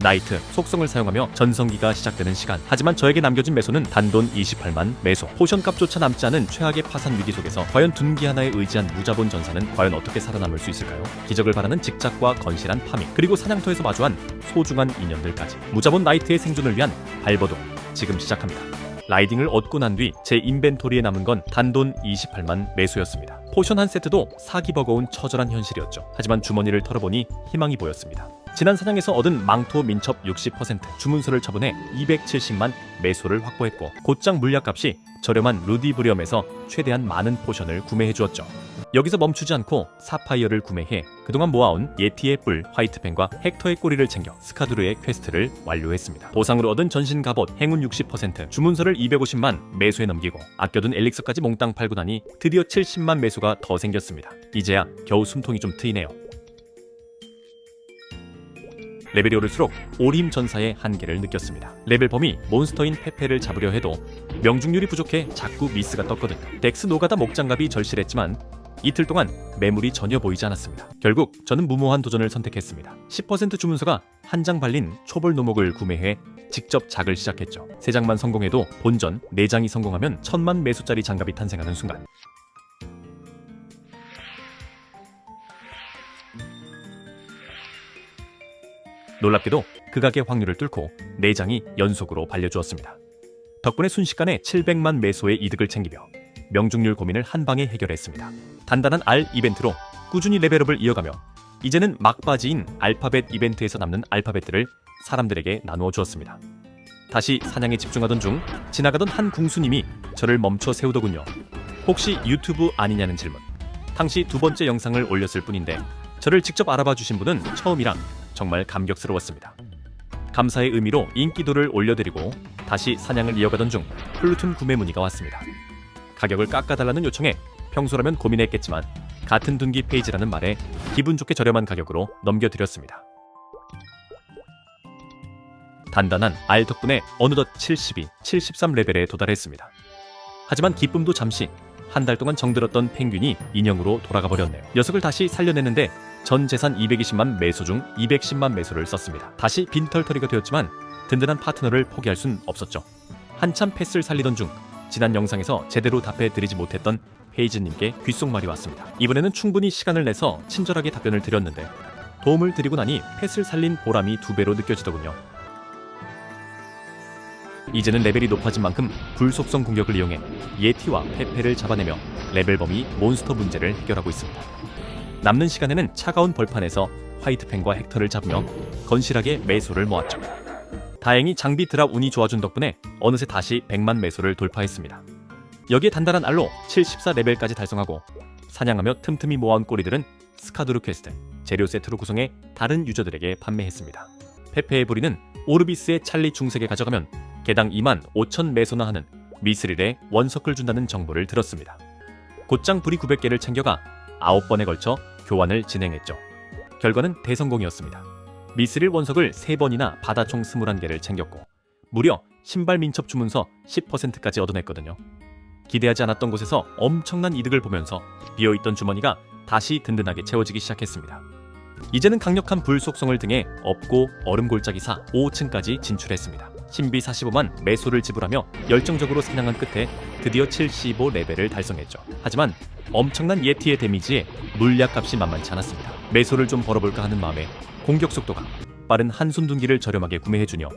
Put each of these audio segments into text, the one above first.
나이트, 속성을 사용하며 전성기가 시작되는 시간. 하지만 저에게 남겨진 매소는 단돈 28만 매소. 포션값조차 남지 않은 최악의 파산 위기 속에서 과연 둔기 하나에 의지한 무자본 전사는 과연 어떻게 살아남을 수 있을까요? 기적을 바라는 직작과 건실한 파밍, 그리고 사냥터에서 마주한 소중한 인연들까지. 무자본 나이트의 생존을 위한 발버둥 지금 시작합니다. 라이딩을 얻고 난 뒤 제 인벤토리에 남은 건 단돈 28만 매소였습니다. 포션 한 세트도 사기 버거운 처절한 현실이었죠. 하지만 주머니를 털어보니 희망이 보였습니다. 지난 사냥에서 얻은 망토 민첩 60%, 주문서를 처분해 270만 매소를 확보했고, 곧장 물약값이 저렴한 루디브리엄에서 최대한 많은 포션을 구매해 주었죠. 여기서 멈추지 않고 사파이어를 구매해 그동안 모아온 예티의 뿔, 화이트펜과 헥터의 꼬리를 챙겨 스카두르의 퀘스트를 완료했습니다. 보상으로 얻은 전신 갑옷, 행운 60%, 주문서를 250만 매소에 넘기고 아껴둔 엘릭서까지 몽땅 팔고 나니 드디어 70만 매소가 더 생겼습니다. 이제야 겨우 숨통이 좀 트이네요. 레벨이 오를수록 오림 전사의 한계를 느꼈습니다. 레벨 범위 몬스터인 페페를 잡으려 해도 명중률이 부족해 자꾸 미스가 떴거든요. 덱스 노가다 목장갑이 절실했지만 이틀 동안 매물이 전혀 보이지 않았습니다. 결국 저는 무모한 도전을 선택했습니다. 10% 주문서가 한 장 발린 초벌 노목을 구매해 직접 작을 시작했죠. 3장만 성공해도 본전, 4장이 성공하면 1000만 매소짜리 장갑이 탄생하는 순간, 놀랍게도 극악의 확률을 뚫고 4장이 연속으로 발려주었습니다. 덕분에 순식간에 700만 매소의 이득을 챙기며 명중률 고민을 한방에 해결했습니다. 단단한 알 이벤트로 꾸준히 레벨업을 이어가며 이제는 막바지인 알파벳 이벤트에서 남는 알파벳들을 사람들에게 나누어 주었습니다. 다시 사냥에 집중하던 중 지나가던 한 궁수님이 저를 멈춰 세우더군요. 혹시 유튜브 아니냐는 질문. 당시 2번째 영상을 올렸을 뿐인데 저를 직접 알아봐 주신 분은 처음이라 정말 감격스러웠습니다. 감사의 의미로 인기도를 올려드리고 다시 사냥을 이어가던 중 플루톤 구매 문의가 왔습니다. 가격을 깎아달라는 요청에 평소라면 고민했겠지만 같은 둔기 페이지라는 말에 기분 좋게 저렴한 가격으로 넘겨드렸습니다. 단단한 알 덕분에 어느덧 72, 73레벨에 도달했습니다. 하지만 기쁨도 잠시, 한 달 동안 정들었던 펭귄이 인형으로 돌아가 버렸네요. 녀석을 다시 살려내는데 전 재산 220만 매소 중 210만 매소를 썼습니다. 다시 빈털터리가 되었지만 든든한 파트너를 포기할 순 없었죠. 한참 패스를 살리던 중 지난 영상에서 제대로 답해드리지 못했던 페이즈님께 귓속말이 왔습니다. 이번에는 충분히 시간을 내서 친절하게 답변을 드렸는데 도움을 드리고 나니 패스를 살린 보람이 2배로 느껴지더군요. 이제는 레벨이 높아진 만큼 불속성 공격을 이용해 예티와 페페를 잡아내며 레벨 범위 몬스터 문제를 해결하고 있습니다. 남는 시간에는 차가운 벌판에서 화이트펜과 헥터를 잡으며 건실하게 매소를 모았죠. 다행히 장비 드랍 운이 좋아준 덕분에 어느새 다시 100만 매소를 돌파했습니다. 여기에 단단한 알로 74레벨까지 달성하고 사냥하며 틈틈이 모아온 꼬리들은 스카두르 퀘스트, 재료 세트로 구성해 다른 유저들에게 판매했습니다. 페페의 부리는 오르비스의 찰리 중색에 가져가면 개당 2만 5천 매소나 하는 미스릴에 원석을 준다는 정보를 들었습니다. 곧장 부리 900개를 챙겨가 9번에 걸쳐 교환을 진행했죠. 결과는 대성공이었습니다. 미스릴 원석을 3번이나 바다총 21개를 챙겼고 무려 신발 민첩 주문서 10%까지 얻어냈거든요. 기대하지 않았던 곳에서 엄청난 이득을 보면서 비어있던 주머니가 다시 든든하게 채워지기 시작했습니다. 이제는 강력한 불 속성을 등에 업고 얼음 골짜기 사 5층까지 진출했습니다. 신비 45만 매소를 지불하며 열정적으로 사냥한 끝에 드디어 75레벨을 달성했죠. 하지만 엄청난 예티의 데미지에 물약값이 만만치 않았습니다. 매소를 좀 벌어볼까 하는 마음에 공격 속도가 빠른 한손 둔기를 저렴하게 구매해주며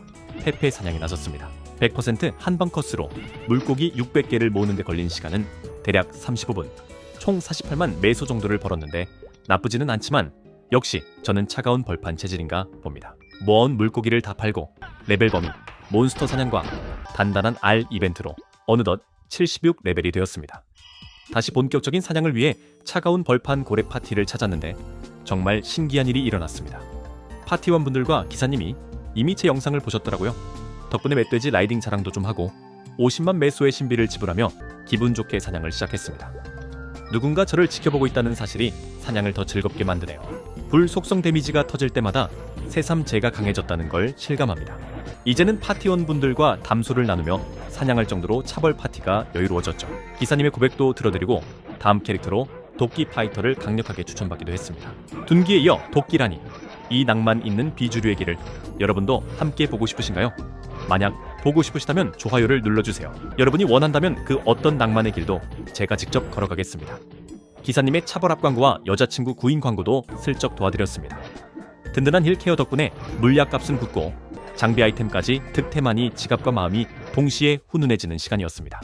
페페 사냥에 나섰습니다. 100% 한방 컷으로 물고기 600개를 모으는 데 걸린 시간은 대략 35분, 총 48만 매소 정도를 벌었는데 나쁘지는 않지만 역시 저는 차가운 벌판 체질인가 봅니다. 모아온 물고기를 다 팔고 레벨 범위, 몬스터 사냥과 단단한 알 이벤트로 어느덧 76레벨이 되었습니다. 다시 본격적인 사냥을 위해 차가운 벌판 고래 파티를 찾았는데 정말 신기한 일이 일어났습니다. 파티원분들과 기사님이 이미 제 영상을 보셨더라고요. 덕분에 멧돼지 라이딩 자랑도 좀 하고 50만 매소의 신비를 지불하며 기분 좋게 사냥을 시작했습니다. 누군가 저를 지켜보고 있다는 사실이 사냥을 더 즐겁게 만드네요. 불 속성 데미지가 터질 때마다 새삼 제가 강해졌다는 걸 실감합니다. 이제는 파티원분들과 담소를 나누며 사냥할 정도로 차벌 파티가 여유로워졌죠. 기사님의 고백도 들어드리고 다음 캐릭터로 도끼 파이터를 강력하게 추천받기도 했습니다. 둔기에 이어 도끼라니 이 낭만 있는 비주류의 길을 여러분도 함께 보고 싶으신가요? 만약 보고 싶으시다면 좋아요를 눌러주세요. 여러분이 원한다면 그 어떤 낭만의 길도 제가 직접 걸어가겠습니다. 기사님의 차벌 앞 광고와 여자친구 구인 광고도 슬쩍 도와드렸습니다. 든든한 힐케어 덕분에 물약값은 굳고 장비 아이템까지 득템하니 지갑과 마음이 동시에 훈훈해지는 시간이었습니다.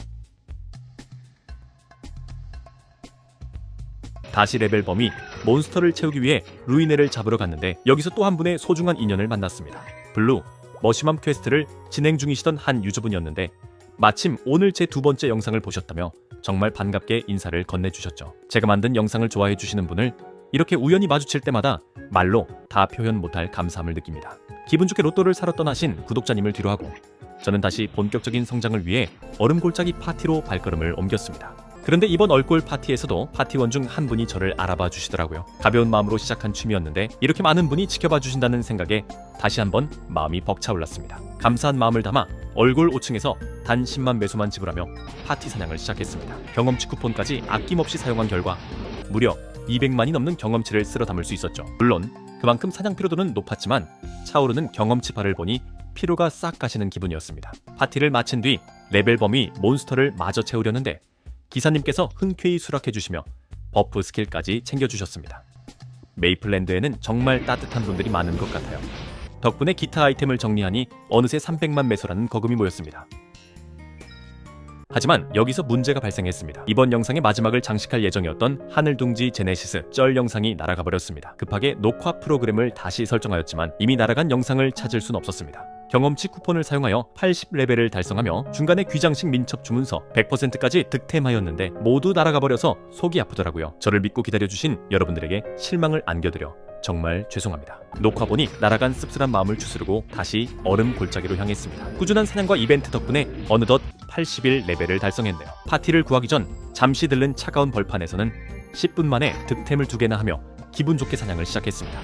다시 레벨 범이 몬스터를 채우기 위해 루이네를 잡으러 갔는데 여기서 또 한 분의 소중한 인연을 만났습니다. 블루, 머시맘 퀘스트를 진행 중이시던 한 유저분이었는데 마침 오늘 제 두 번째 영상을 보셨다며 정말 반갑게 인사를 건네주셨죠. 제가 만든 영상을 좋아해 주시는 분을 이렇게 우연히 마주칠 때마다 말로 다 표현 못할 감사함을 느낍니다. 기분 좋게 로또를 사러 떠나신 구독자님을 뒤로하고 저는 다시 본격적인 성장을 위해 얼음 골짜기 파티로 발걸음을 옮겼습니다. 그런데 이번 얼골 파티에서도 파티원 중 한 분이 저를 알아봐 주시더라고요. 가벼운 마음으로 시작한 취미였는데 이렇게 많은 분이 지켜봐 주신다는 생각에 다시 한번 마음이 벅차올랐습니다. 감사한 마음을 담아 얼골 5층에서 단 10만 매소만 지불하며 파티 사냥을 시작했습니다. 경험치 쿠폰까지 아낌없이 사용한 결과 무려 200만이 넘는 경험치를 쓸어 담을 수 있었죠. 물론 그만큼 사냥 피로도는 높았지만 차오르는 경험치 바를 보니 피로가 싹 가시는 기분이었습니다. 파티를 마친 뒤 레벨 범이 몬스터를 마저 채우려는데 기사님께서 흔쾌히 수락해주시며 버프 스킬까지 챙겨주셨습니다. 메이플랜드에는 정말 따뜻한 분들이 많은 것 같아요. 덕분에 기타 아이템을 정리하니 어느새 300만 매소라는 거금이 모였습니다. 하지만 여기서 문제가 발생했습니다. 이번 영상의 마지막을 장식할 예정이었던 하늘둥지 제네시스 쩔 영상이 날아가 버렸습니다. 급하게 녹화 프로그램을 다시 설정하였지만 이미 날아간 영상을 찾을 순 없었습니다. 경험치 쿠폰을 사용하여 80레벨을 달성하며 중간에 귀장식 민첩 주문서 100%까지 득템하였는데 모두 날아가 버려서 속이 아프더라고요. 저를 믿고 기다려주신 여러분들에게 실망을 안겨드려 정말 죄송합니다. 녹화 보니 날아간 씁쓸한 마음을 추스르고 다시 얼음 골짜기로 향했습니다. 꾸준한 사냥과 이벤트 덕분에 어느덧 81레벨을 달성했네요. 파티를 구하기 전 잠시 들른 차가운 벌판에서는 10분 만에 득템을 2개나 하며 기분 좋게 사냥을 시작했습니다.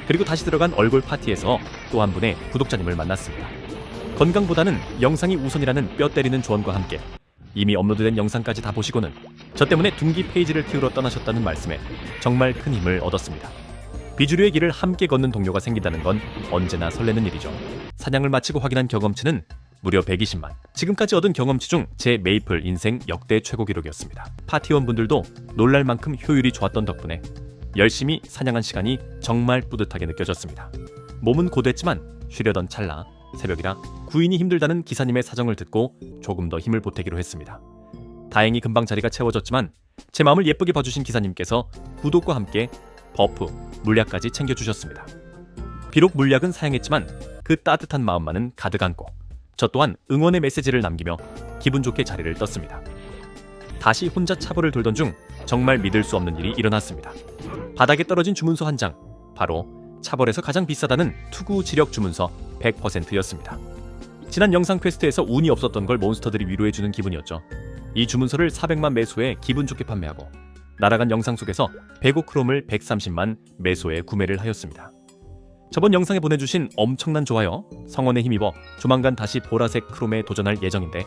그리고 다시 들어간 얼굴 파티에서 또 한 분의 구독자님을 만났습니다. 건강보다는 영상이 우선이라는 뼈 때리는 조언과 함께 이미 업로드된 영상까지 다 보시고는 저 때문에 둥기 페이지를 키우러 떠나셨다는 말씀에 정말 큰 힘을 얻었습니다. 비주류의 길을 함께 걷는 동료가 생긴다는 건 언제나 설레는 일이죠. 사냥을 마치고 확인한 경험치는 무려 120만. 지금까지 얻은 경험치 중 제 메이플 인생 역대 최고 기록이었습니다. 파티원분들도 놀랄 만큼 효율이 좋았던 덕분에 열심히 사냥한 시간이 정말 뿌듯하게 느껴졌습니다. 몸은 고됐지만 쉬려던 찰나 새벽이라 구인이 힘들다는 기사님의 사정을 듣고 조금 더 힘을 보태기로 했습니다. 다행히 금방 자리가 채워졌지만 제 마음을 예쁘게 봐주신 기사님께서 구독과 함께 버프, 물약까지 챙겨주셨습니다. 비록 물약은 사양했지만 그 따뜻한 마음만은 가득 안고 저 또한 응원의 메시지를 남기며 기분 좋게 자리를 떴습니다. 다시 혼자 차벌을 돌던 중 정말 믿을 수 없는 일이 일어났습니다. 바닥에 떨어진 주문서 한 장, 바로 차벌에서 가장 비싸다는 투구 지력 주문서 100%였습니다. 지난 영상 퀘스트에서 운이 없었던 걸 몬스터들이 위로해주는 기분이었죠. 이 주문서를 400만 매소에 기분 좋게 판매하고 날아간 영상 속에서 105 크롬을 130만 매소에 구매를 하였습니다. 저번 영상에 보내주신 엄청난 좋아요, 성원에 힘입어 조만간 다시 보라색 크롬에 도전할 예정인데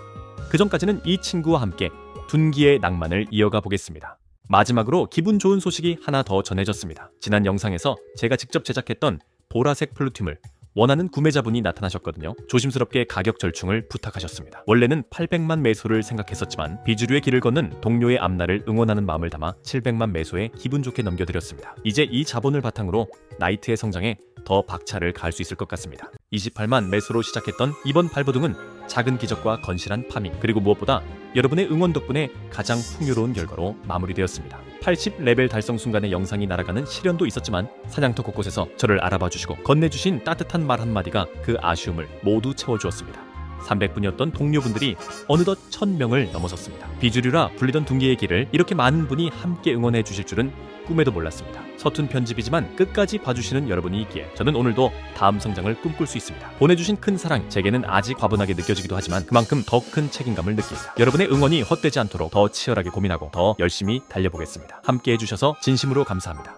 그 전까지는 이 친구와 함께 둔기의 낭만을 이어가 보겠습니다. 마지막으로 기분 좋은 소식이 하나 더 전해졌습니다. 지난 영상에서 제가 직접 제작했던 보라색 플루튬을 원하는 구매자분이 나타나셨거든요. 조심스럽게 가격 절충을 부탁하셨습니다. 원래는 800만 매소를 생각했었지만 비주류의 길을 걷는 동료의 앞날을 응원하는 마음을 담아 700만 매소에 기분 좋게 넘겨드렸습니다. 이제 이 자본을 바탕으로 나이트의 성장에 더 박차를 가할 수 있을 것 같습니다. 28만 매소로 시작했던 이번 발버둥은 작은 기적과 건실한 파밍, 그리고 무엇보다 여러분의 응원 덕분에 가장 풍요로운 결과로 마무리되었습니다. 80레벨 달성 순간의 영상이 날아가는 시련도 있었지만 사냥터 곳곳에서 저를 알아봐 주시고 건네주신 따뜻한 말 한마디가 그 아쉬움을 모두 채워주었습니다. 300분이었던 동료분들이 어느덧 1000명을 넘어섰습니다. 비주류라 불리던 둥기의 길을 이렇게 많은 분이 함께 응원해 주실 줄은 꿈에도 몰랐습니다. 서툰 편집이지만 끝까지 봐주시는 여러분이 있기에 저는 오늘도 다음 성장을 꿈꿀 수 있습니다. 보내주신 큰 사랑, 제게는 아직 과분하게 느껴지기도 하지만 그만큼 더 큰 책임감을 느낍니다. 여러분의 응원이 헛되지 않도록 더 치열하게 고민하고 더 열심히 달려보겠습니다. 함께 해주셔서 진심으로 감사합니다.